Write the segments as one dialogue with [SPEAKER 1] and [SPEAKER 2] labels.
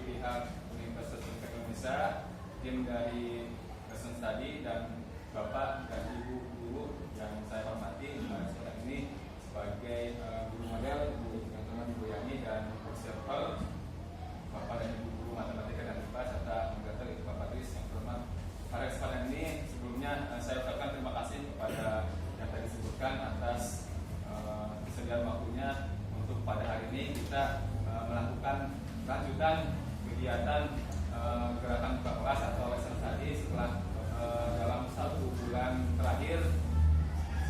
[SPEAKER 1] pihak Universitas Pendidikan Indonesia, tim dari Lesson Study, dan Bapak dan Ibu guru yang saya hormati sekarang ini sebagai guru model, teman-teman Ibu Yani dan observer, Bapak dan Ibu guru matematika dan IPA, serta moderator itu Bapak Tris yang terhormat. Pada kesempatan ini sebelumnya saya ucapkan terima kasih kepada yang tadi disebutkan atas kesediaan waktunya untuk pada hari ini kita melakukan lanjutan kegiatan gerakan buka kelas atau lesson study setelah dalam 1 bulan terakhir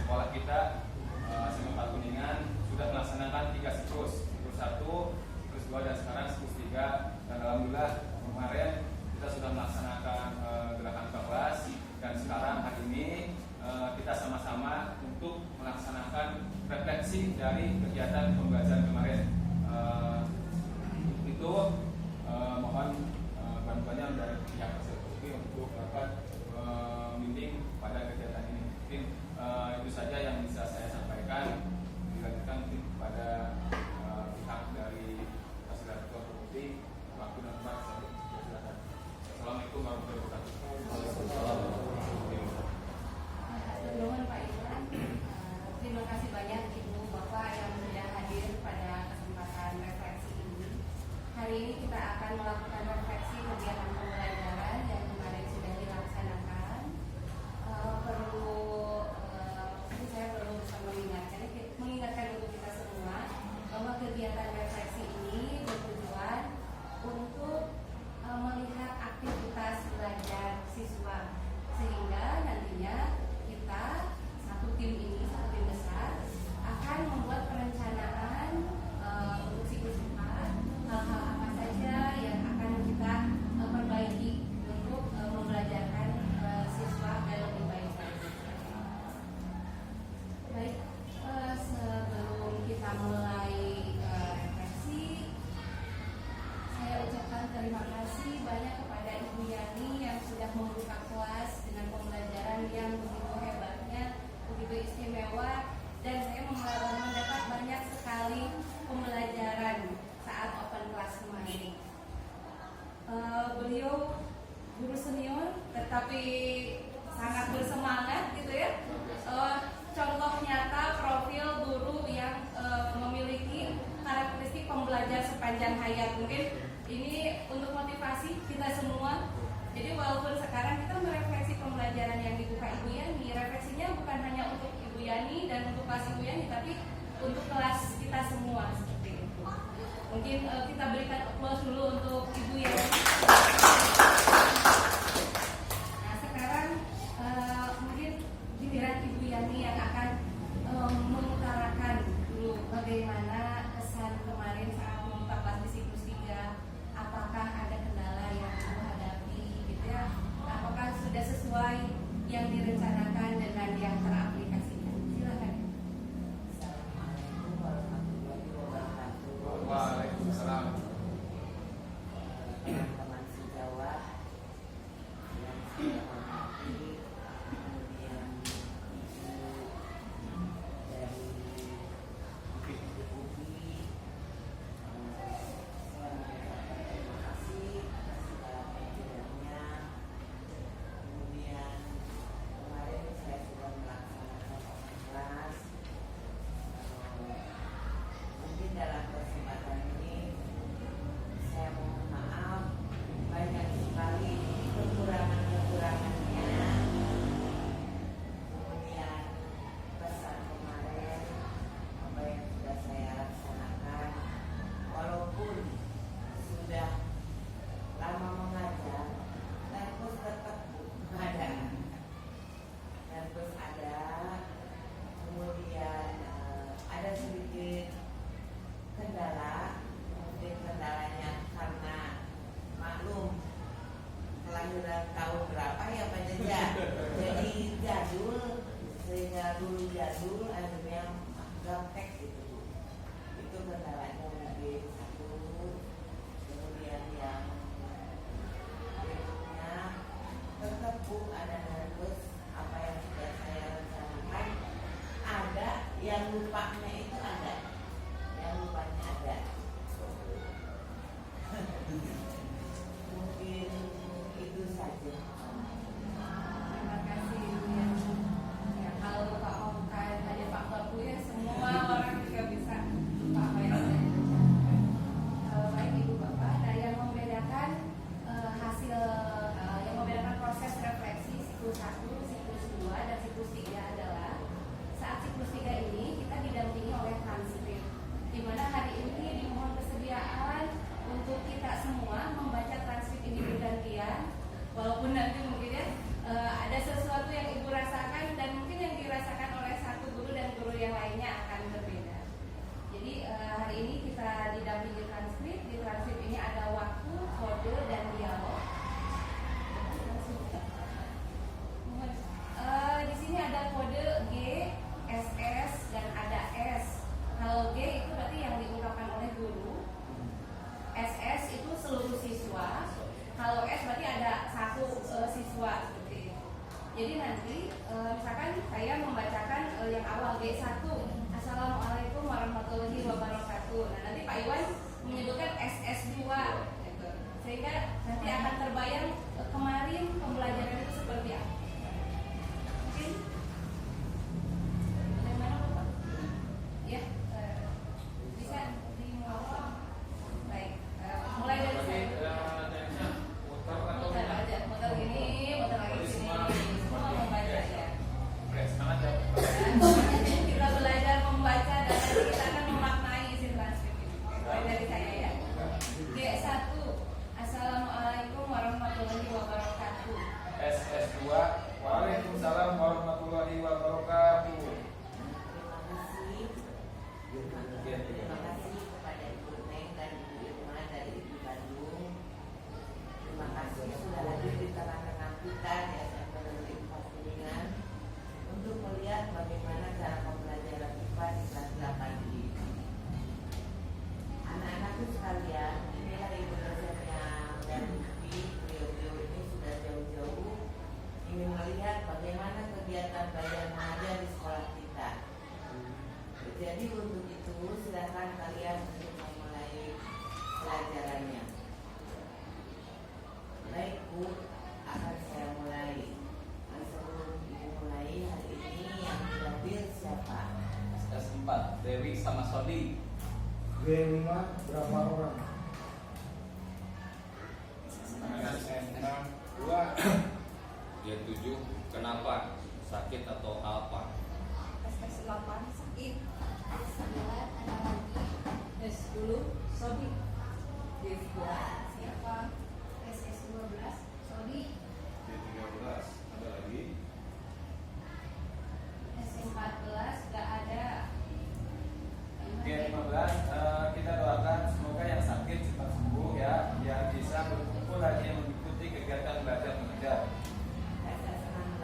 [SPEAKER 1] sekolah kita SMA 4 Kuningan sudah melaksanakan 3 siklus 1, siklus 2, dan sekarang siklus 3. Dan alhamdulillah kemarin kita sudah melaksanakan gerakan buka kelas, dan sekarang hari ini kita sama-sama untuk melaksanakan refleksi dari kegiatan pembelajaran kemarin. Itu mohon bantuannya dari pihak Persekopi untuk dapat membimbing pada kegiatan ini. Mungkin itu saja yang bisa saya sampaikan. Dilanjutkan mungkin kepada pihak dari Fasilitator Persekopi. Waktu dan tempat saya silakan. Assalamualaikum warahmatullahi wabarakatuh.
[SPEAKER 2] Sebelumnya Pak Iwan, terima kasih banyak Ibu Bapak yang sudah hadir pada kesempatan refleksi ini. Hari ini kita akan melakukan refleksi kegiatan pembelajaran yang kemarin sudah dilaksanakan. Saya perlu bisa mengingatkan untuk kita semua bahwa kegiatan refleksi ini bertujuan untuk melihat aktivitas belajar siswa, sehingga nantinya kita satu tim besar akan membuat perencanaan untuk siklus 4, hal-hal apa saja yang akan kita perbaiki untuk membelajarkan siswa agar lebih baik lagi. Baik, sebelum kita mulai refleksi, saya ucapkan terima kasih banyak kepada Ibu Yani yang sudah membuka kelas dengan pembelajaran yang begitu hebatnya, begitu istimewa, dan saya mendapat banyak sekali pembelajaran saat open class kemarin. Beliau guru senior tetapi sangat bersemangat gitu ya. Contoh nyata profil guru yang memiliki karakteristik pembelajar sepanjang hayat. Mungkin ini untuk motivasi kita semua. Jadi walaupun sekarang kita merefleksi pembelajaran yang dibuka Ibu Yani, refleksinya bukan hanya untuk Ibu Yani dan untuk kelas Ibu Yani, tapi untuk kelas kita semua seperti itu. Mungkin kita berikan aplaus dulu untuk Ibu Yani. Nah sekarang mungkin giliran Ibu Yani yang akan mengutarakan dulu bagaimana kesan kemarin saat membuka kelas di siklus 3. Apakah ada kendala yang Ibu hadapi gitu ya? Apakah sudah sesuai yang direncanakan dengan yang teraplikasikan? Silakan.
[SPEAKER 3] Assalamualaikum warahmatullahi wabarakatuh.
[SPEAKER 1] Waalaikumsalam.
[SPEAKER 3] Teman-teman sejawat yang saya hormati, kemudian dari UPI, saya mengucapkan terima kasih atas segala kehadirannya. Kemudian kemarin saya sudah melaksanakan open class. Mungkin dalam kesempatan ini saya mohon maaf
[SPEAKER 2] seperti itu. Jadi nanti misalkan saya membacakan yang awal B1, Assalamualaikum warahmatullahi wabarakatuh. Nah nanti Pak Iwan menyebutkan SS2 gitu. Sehingga nanti akan terbayang kemarin pembelajaran itu seperti apa. Mungkin bagaimana Bapak? Ya, bisa dimulai. Baik, mulai dari saya. Muter aja, muter gini, muter lagi sini. Semua membaca ya.
[SPEAKER 1] Semangat ya.
[SPEAKER 2] Kita belajar membaca dan nanti kita akan memaknai isi transkrip ini. Mulai dari saya ya. G1, Assalamualaikum warahmatullahi wabarakatuh.
[SPEAKER 1] SS2, Waalaikumsalam warahmatullahi wabarakatuh.
[SPEAKER 3] Terima kasih kepada Ibu Neng dan Ibu Irma dari Ibu Bandung. Terima kasih sudah hadir di tengah-tengah kita di SMP Negeri 4 Kuningan untuk melihat bagaimana cara pembelajaran IPA di kelas 8 ini. Anak-anakku sekalian, ini hari Ibu dosennya dan beliau ini sudah jauh-jauh ingin melihat bagaimana kegiatan belajar mengajar di sekolah kita. Jadi untuk itu silakan kalian untuk memulai pelajarannya. Baik Bu, akan saya mulai. Sebelum dimulai hari ini yang hadir siapa?
[SPEAKER 4] SS4 Dewi sama Sodi.
[SPEAKER 5] G5 berapa orang?
[SPEAKER 1] SS6, 2.
[SPEAKER 4] G7 kenapa? Sakit atau apa?
[SPEAKER 2] SS8 sakit.
[SPEAKER 6] S9 ada lagi.
[SPEAKER 2] S10 Sodi. G2 siapa?
[SPEAKER 6] SS12 Sodi.
[SPEAKER 1] G13, ada lagi.
[SPEAKER 6] S14 gak ada.
[SPEAKER 1] G15, kita doakan semoga yang sakit cepat sembuh ya, yang bisa berkumpul lagi mengikuti kegiatan belajar mengajar.
[SPEAKER 3] SS16,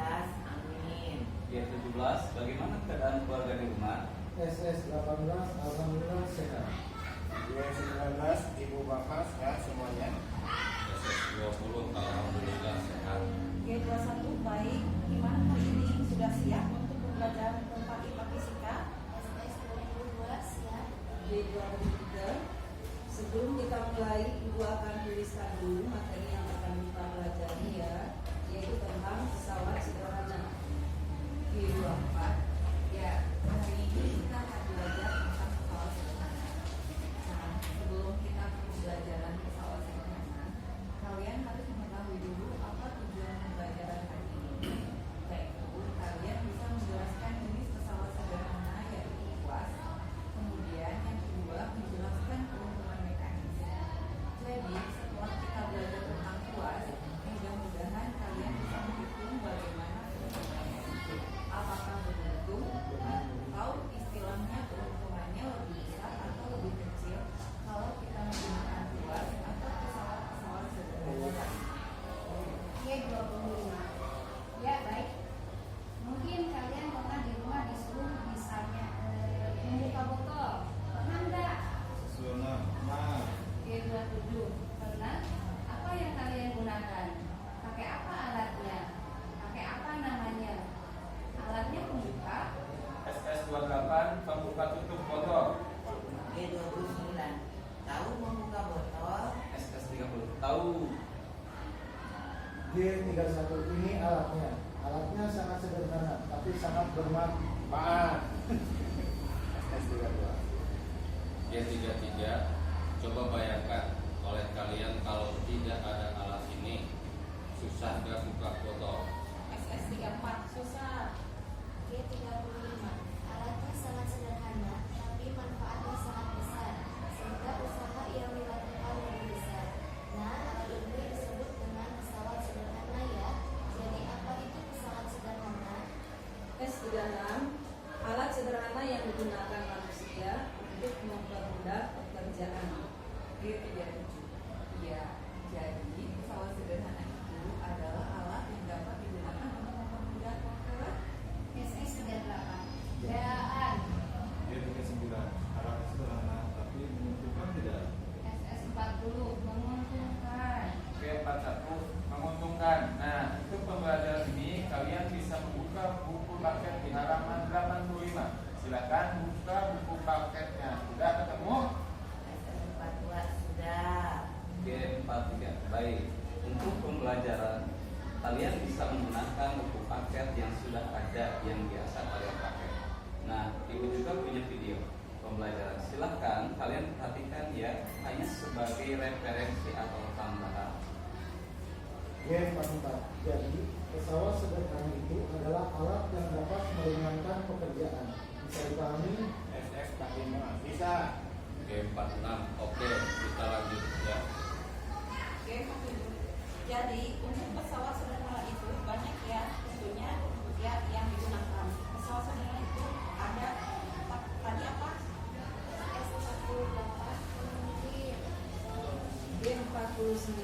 [SPEAKER 3] amin.
[SPEAKER 4] G17 bagaimana keadaan keluarga di rumah?
[SPEAKER 5] SS18 alhamdulillah sehat.
[SPEAKER 7] G19 Ibu Bapak ya semuanya.
[SPEAKER 4] SS20 alhamdulillah sehat.
[SPEAKER 2] G21 baik. Gimana hari ini sudah siap untuk pembelajaran tentang IPA fisika?
[SPEAKER 6] SS22 siap.
[SPEAKER 2] G23 sebelum kita mulai Ibu akan tuliskan dulu materi yang akan kita pelajari ya, yaitu tentang pesawat sederhana. G24 ya, hari ini kita akan belajar tentang pesawat sederhana. Nah, sebelum kita ke pembelajaran pesawat sederhana, kalian harus mengetahui dulu apa tujuan pembelajaran hari ini. Yaitu kalian bisa menjelaskan jenis pesawat sederhana yaitu UAS. Kemudian yang kedua menjelaskan keuntungan mekanis. Jadi setelah kita belajar tentang UAS, mudah-mudahan kalian bisa menghitung bagaimana keuntungannya. Apakah beruntung atau istilahnya keuntungannya lebih besar atau lebih kecil kalau kita menggunakan UAS atau pesawat-pesawat sederhana.
[SPEAKER 6] G25 ya baik. Mungkin kalian pernah di rumah disuruh misalnya membuka botol. Pernah enggak?
[SPEAKER 1] Zona, nah.
[SPEAKER 2] G27 pernah? Apa yang kalian gunakan? Pakai apa alatnya? Pakai apa namanya? Alatnya pembuka.
[SPEAKER 1] SS28, pembuka tutup botol.
[SPEAKER 3] G29 tahu membuka botol.
[SPEAKER 4] SS30 tahu.
[SPEAKER 5] G31 ini alatnya. Alatnya sangat sederhana tapi sangat bermanfaat.
[SPEAKER 7] SS32.
[SPEAKER 4] G33 coba bayangkan oleh kalian kalau tidak ada alat ini susah gak buka botol?
[SPEAKER 2] SS34 susah.
[SPEAKER 6] G35 alatnya sangat sederhana tapi manfaatnya sangat besar sehingga usaha yang dilakukan lebih besar. Nah, alat ini disebut dengan pesawat sederhana ya. Jadi apa itu pesawat sederhana?
[SPEAKER 2] S36 alat sederhana yang digunakan manusia untuk mempermudah pekerjaan. G37 ya, jadi pesawat sederhana itu adalah alat yang dapat digunakan untuk mempermudah pekerjaan.
[SPEAKER 6] SS38 daan.
[SPEAKER 1] G39, alat sederhana tapi menguntungkan tidak.
[SPEAKER 2] SS40 menguntungkan.
[SPEAKER 1] G41, menguntungkan. Nah, itu
[SPEAKER 4] 3. Baik, untuk pembelajaran kalian bisa menggunakan buku paket yang sudah ada yang biasa kalian pakai. Nah, ibu juga punya video pembelajaran. Silahkan kalian perhatikan ya, hanya sebagai referensi atau tambahan.
[SPEAKER 5] G44. Jadi, pesawat sederhana itu adalah alat yang dapat meringankan pekerjaan. Bisa dipahami?
[SPEAKER 7] SS45 bisa.
[SPEAKER 4] G46. Oke, kita lanjut ya.
[SPEAKER 2] Oke, jadi untuk pesawat sederhana itu banyak ya tentunya ya yang digunakan. Pesawat sederhana itu ada tadi apa?
[SPEAKER 8] G49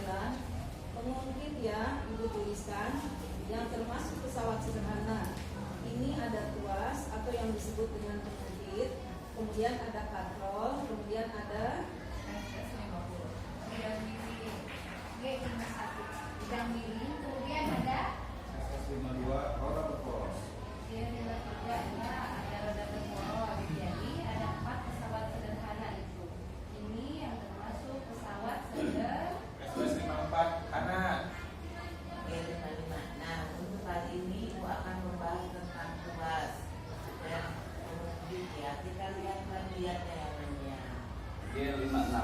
[SPEAKER 8] pengungkit ya ibu tuliskan yang termasuk pesawat sederhana. Ini ada tuas atau yang disebut dengan pengungkit, kemudian ada katrol, kemudian ada
[SPEAKER 2] Bidang miring, kemudian ada
[SPEAKER 1] SS52 roda berporos.
[SPEAKER 2] ada roda berporos. Jadi ada 4 pesawat sederhana itu. Ini yang termasuk pesawat sederhana.
[SPEAKER 1] SS54 kanan.
[SPEAKER 3] G55. Nah, untuk kali ini Ibu akan membahas tentang tuas dan pengungkit ya. Kita lihat bagiannya yang lainnya.
[SPEAKER 4] G56.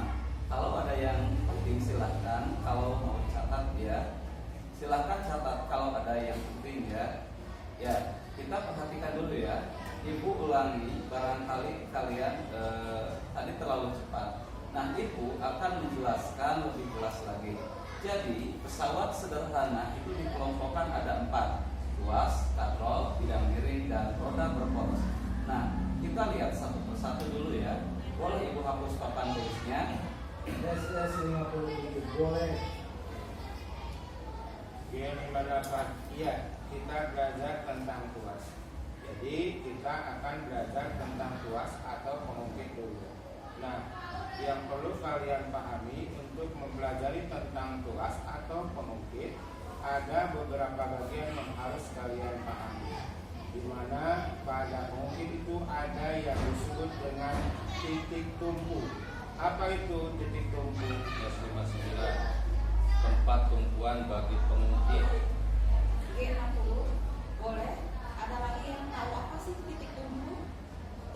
[SPEAKER 4] Kalau ada yang penting silahkan, kalau mau catat ya silahkan catat kalau ada yang penting ya. Ya, kita perhatikan dulu ya. Ibu ulangi, barangkali kalian tadi terlalu cepat. Nah, ibu akan menjelaskan lebih jelas lagi. Jadi pesawat sederhana itu dikelompokkan ada 4: tuas, katrol, bidang miring, dan roda berporos. Nah, kita lihat satu persatu dulu ya. Boleh ibu hapus papan tulisnya.
[SPEAKER 5] SS57 boleh.
[SPEAKER 7] G58. Iya, kita belajar tentang tuas. Jadi kita akan belajar tentang tuas atau pengungkit dulu. Nah, yang perlu kalian pahami untuk mempelajari tentang tuas atau pengungkit, ada beberapa bagian yang harus kalian pahami. Di mana pada pengungkit itu ada yang disebut dengan titik tumpu. Apa itu titik tumpu?
[SPEAKER 4] S59, tempat tumpuan bagi pengungkit.
[SPEAKER 2] G60 boleh. Ada lagi yang tahu apa sih titik tumpu?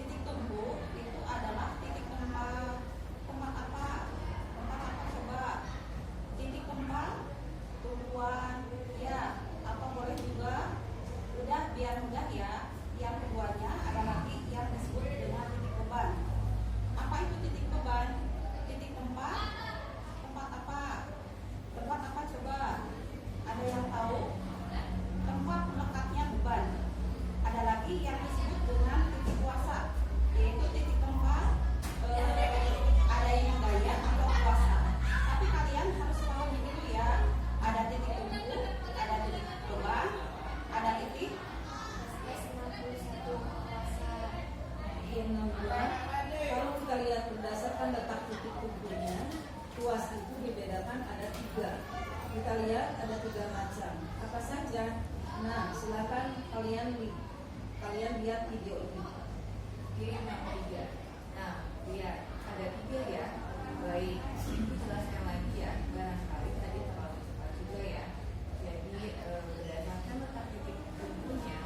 [SPEAKER 2] Titik tumpu itu adalah titik tempat apa? Tempat apa coba? Titik tempat tumpuan ya. Apa boleh juga? Udah biar mudah ya. Yang keduanya ada lagi yang disebut dengan titik beban. Apa itu titik beban? Titik tempat apa? Tempat apa coba? Ada yang tahu? Tempat melekatnya beban. Ada lagi yang disebut dengan titik kuasa, yaitu titik tempat ada yang daya atau kuasa. Tapi kalian harus tahu dulu ya. Ada titik tumpu, ada titik beban, ada titik
[SPEAKER 8] G62. Kalau kita lihat berdasarkan letak titik tumpunya, tuas itu dibedakan ada 3. Kita lihat ada 3 macam. Apa saja? Nah, silakan kalian lihat video ini.
[SPEAKER 2] G63. Nah, lihat ada 3 ya. Baik, itu jelaskan lagi ya. Barangkali tadi terlalu cepat juga ya. Jadi berdasarkan letak titik tumpunya,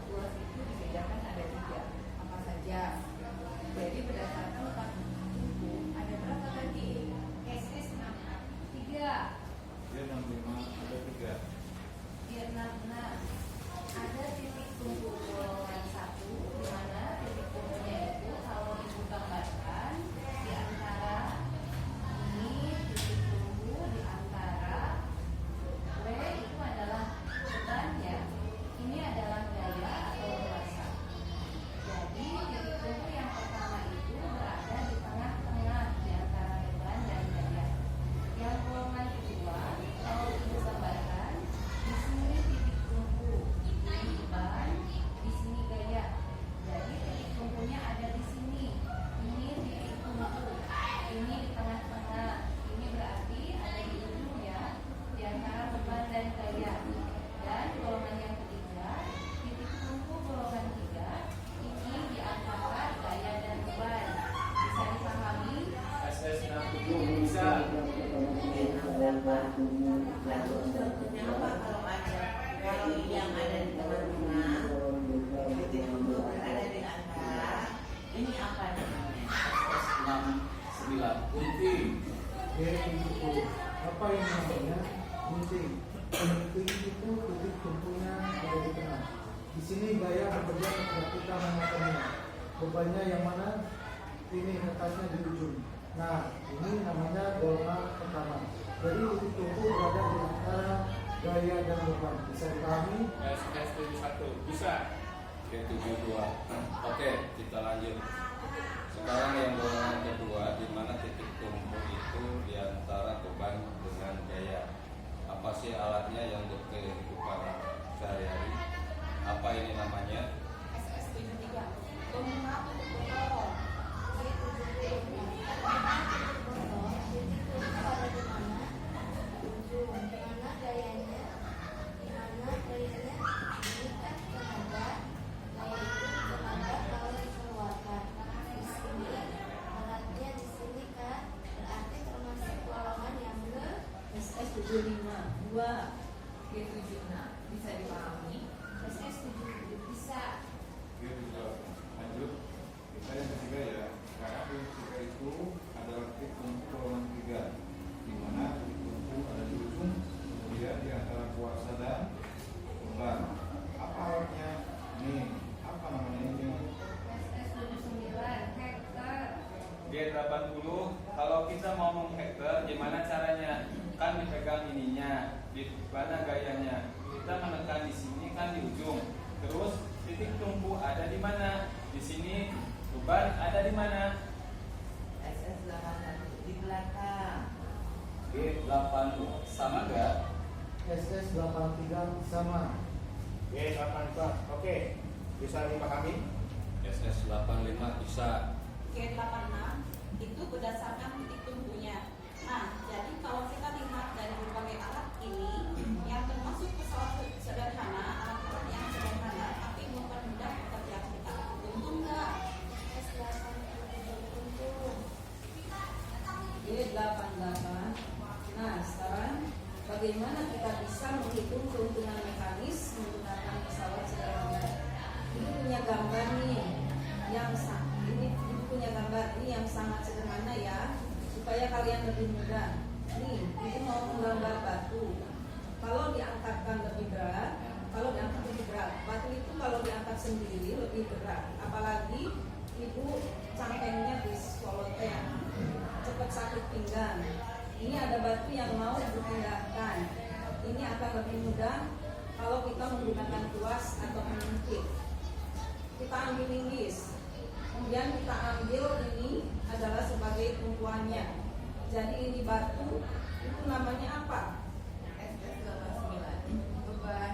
[SPEAKER 2] tuas itu dibedakan ada 3. Apa saja? Jadi berdasarkan letak tumpu ada berapa tadi? SS63.
[SPEAKER 1] G65 ada 3.
[SPEAKER 2] G66 ada titik tumpu golongan 1, di mana titik tumpunya itu kalau ibu gambarkan di antara ini titik
[SPEAKER 3] Pak. Lalu contohnya apa kalau yang ada di tengah-tengah, titik tunggu berada di antara, ini apa namanya?
[SPEAKER 4] 9 gunting.
[SPEAKER 5] Apa yang namanya gunting? Gunting itu titik tumpunya ada di tengah. Di sini gaya bekerja ketika kita memotongnya. Bebannya yang mana? Ini kertasnya di ujung. Nah, ini namanya golongan pertama. Jadi titik tumpu berada di antara gaya dan beban. Bisa dipahami?
[SPEAKER 7] SS71 bisa.
[SPEAKER 1] G72. Oke, kita lanjut. Sekarang yang golongan kedua, di mana titik tumpu itu di antara beban dengan gaya. Apa sih alatnya yang untuk kehidupan sehari-hari? Apa ini namanya?
[SPEAKER 2] SS73 Guna untuk motor.
[SPEAKER 8] SS75 2 G76 bisa dipahami.
[SPEAKER 2] SS77 bisa.
[SPEAKER 1] G78. Lanjut. Kita yang ketiga ya. Karena yang ketiga itu adalah titik tumpu golongan 3, di mana titik tumpu ada di ujung, kemudian di antara kuarsa dan beban. Apa alatnya? Nih, apa namanya ini?
[SPEAKER 2] SS79 hektar.
[SPEAKER 1] G80. Kalau kita mau menghektar, gimana caranya? Kan dipegang ininya, di mana gayanya? Kita menekan di sini kan di ujung. Terus titik tumpu ada di mana? Di sini. Beban ada di mana?
[SPEAKER 3] SS81 di belakang.
[SPEAKER 4] G80 sama enggak?
[SPEAKER 5] SS83 sama.
[SPEAKER 7] G84 oke, bisa dipahami?
[SPEAKER 1] SS85 bisa.
[SPEAKER 9] G86 itu berdasarkan titik tumpunya. Nah, jadi kalau kita lihat dari berbagai alat ini, yang termasuk pesawat sederhana, alat-alat yang sederhana, tapi mempermudah pekerjaan kita. Untung nggak?
[SPEAKER 8] G88. Nah, sekarang bagaimana kita bisa menghitung keuntungan mekanis menggunakan pesawat sederhana? Ini punya gambar nih, ini punya gambar ini yang sangat sederhana ya, supaya kalian lebih mudah. Nih, ini mau menggambar batu. Kalau diangkatkan lebih berat, batu itu kalau diangkat sendiri lebih berat. Apalagi ibu cangkengnya disolotnya, cepat sakit pinggang. Ini ada batu yang mau dipindahkan. Ini akan lebih mudah kalau kita menggunakan tuas atau pengungkit. Kita ambil linggis, kemudian kita ambil ini adalah sebagai tumpuannya. Jadi ini batu itu namanya apa?
[SPEAKER 2] SS89 beban.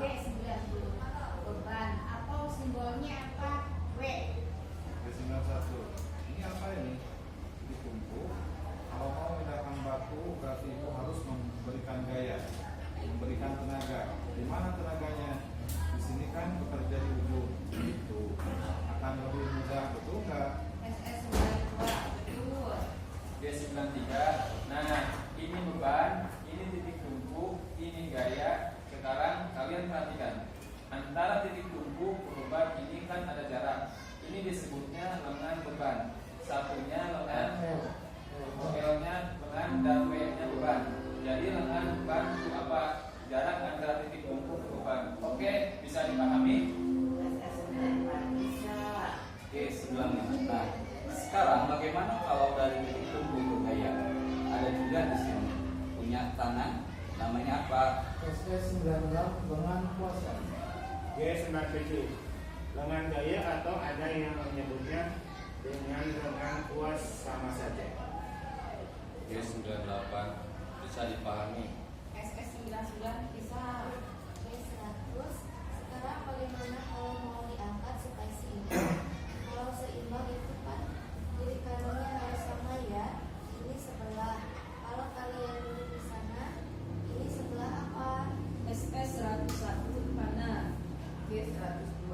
[SPEAKER 2] G90 beban atau simbolnya apa? W.
[SPEAKER 1] G91. Ini apa ini? Titik tumpu. Kalau mau memindahkan batu, berarti itu harus memberikan gaya, memberikan tenaga. Di mana tenaganya? Di sini kan bekerja di ujung. Itu akan lebih mudah, betul nggak?
[SPEAKER 2] SS92 betul.
[SPEAKER 1] G93. Nah, ini beban, ini titik tumpu, ini gaya. Sekarang kalian perhatikan, antara titik tumpu ke beban ini kan ada jarak. Ini disebutnya lengan beban. Satunya lengan, L-nya lengan dan W-nya beban. Jadi lengan beban itu apa? Jarak antara titik tumpu ke beban. Oke, bisa dipahami?
[SPEAKER 3] SS94 bisa.
[SPEAKER 4] G95. Nah, sekarang bagaimana kalau dari titik tumpu ke gaya? Ada juga di sini punya tangan, namanya apa?
[SPEAKER 5] SS96 lengan kuasa.
[SPEAKER 7] G97 lengan gaya atau ada yang menyebutnya dengan lengan kuas sama saja.
[SPEAKER 1] G98 bisa dipahami.
[SPEAKER 2] SS99 bisa.
[SPEAKER 6] G100. Sekarang bagaimana kalau mau diangkat supaya seimbang? Kalau seimbang itu kan kiri kanannya harus sama ya. Ini sebelah. Kalau kalian duduk di sana, ini sebelah apa?
[SPEAKER 8] SS101 kanan, G102